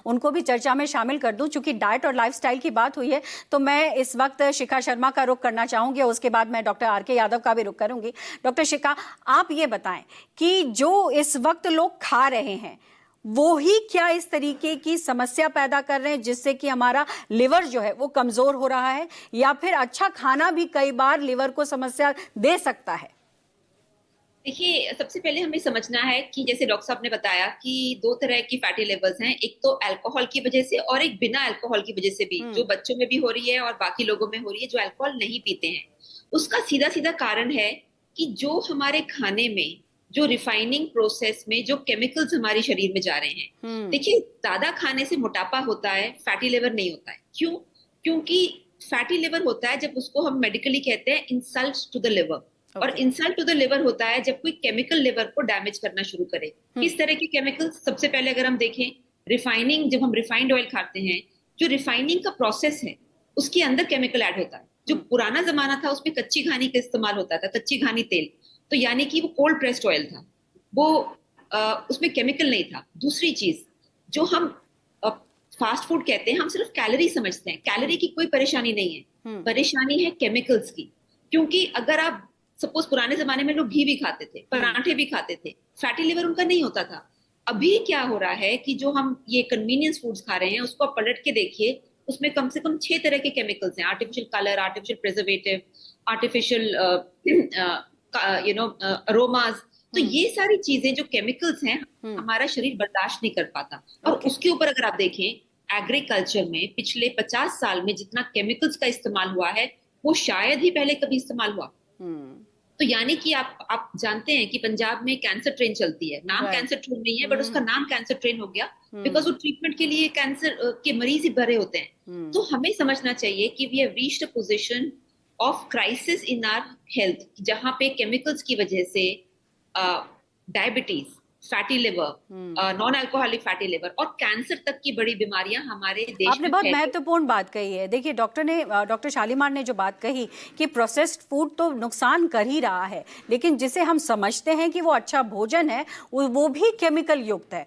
उनको भी चर्चा में शामिल कर दूं। चूंकि डाइट और लाइफस्टाइल की बात हुई है तो मैं इस वक्त शिखा शर्मा का रुख करना चाहूंगी और उसके बाद मैं डॉक्टर आर.के. यादव का भी रुख करूंगी। डॉक्टर शिखा, आप ये बताएं कि जो इस वक्त लोग खा रहे हैं वो ही क्या इस तरीके की समस्या पैदा कर रहे हैं जिससे कि हमारा लिवर जो है वो कमजोर हो रहा है, या फिर अच्छा खाना भी कई बार लिवर को समस्या दे सकता है? देखिए, सबसे पहले हमें समझना है कि जैसे डॉक्टर साहब ने बताया कि दो तरह की फैटी लिवर्स हैं। एक तो अल्कोहल की वजह से और एक बिना अल्कोहल की वजह से भी, जो बच्चों में भी हो रही है और बाकी लोगों में हो रही है जो अल्कोहल नहीं पीते हैं। उसका सीधा सीधा कारण है कि जो हमारे खाने में, जो रिफाइनिंग प्रोसेस में जो केमिकल्स हमारे शरीर में जा रहे हैं। देखिए, ज्यादा खाने से मोटापा होता है, फैटी लिवर नहीं होता है। क्यों? क्योंकि फैटी लिवर होता है जब उसको हम मेडिकली कहते हैं इंसल्ट टू द लिवर। और इंसल्ट टू द लिवर होता है जब कोई केमिकल लिवर को डैमेज करना शुरू करे। किस तरह के केमिकल्स? सबसे पहले अगर हम देखें, रिफाइनिंग, जब हम रिफाइंड ऑयल खाते हैं, जो रिफाइनिंग का प्रोसेस है उसके अंदर केमिकल ऐड होता है। जो पुराना जमाना था उसमें कच्ची घानी का इस्तेमाल होता था, कच्ची घानी तेल, तो यानी कि वो कोल्ड प्रेस्ड ऑयल था, वो उसमें केमिकल नहीं था। दूसरी चीज, जो हम फास्ट फूड कहते हैं, हम सिर्फ कैलोरी समझते हैं। कैलोरी की कोई परेशानी नहीं है, परेशानी है केमिकल्स की। क्योंकि अगर आप सपोज, पुराने जमाने में लोग घी भी खाते थे, पराठे भी खाते थे, फैटी लिवर उनका नहीं होता था। अभी क्या हो रहा है कि जो हम ये कन्वीनियंस फूड्स खा रहे हैं उसको आप पलट के देखिए, उसमें कम से कम 6 तरह के केमिकल्स हैं। Artificial colour, artificial preservative, artificial aromas. तो ये सारी चीजें जो केमिकल्स हैं हमारा शरीर बर्दाश्त नहीं कर पाता। और उसके ऊपर अगर आप देखें, एग्रीकल्चर में पिछले 50 साल में जितना केमिकल्स का इस्तेमाल हुआ है वो शायद ही पहले कभी इस्तेमाल हुआ। तो यानी कि आप जानते हैं कि पंजाब में कैंसर ट्रेन चलती है। नाम कैंसर ट्रेन नहीं है, बट उसका नाम कैंसर ट्रेन हो गया बिकॉज वो ट्रीटमेंट के लिए कैंसर के मरीज ही भरे होते हैं। तो हमें समझना चाहिए कि we have reached a position of crisis in our health, जहां पे केमिकल्स की वजह से diabetes, fatty liver, non alcoholic fatty liver और कैंसर तक की बड़ी बीमारियां हमारे देश आपने में बहुत महत्वपूर्ण बात कही है। देखिए, डॉक्टर शालीमार ने जो बात कही कि प्रोसेस्ड फूड तो नुकसान कर ही रहा है, लेकिन जिसे हम समझते हैं कि वो अच्छा भोजन है वो भी केमिकल युक्त है।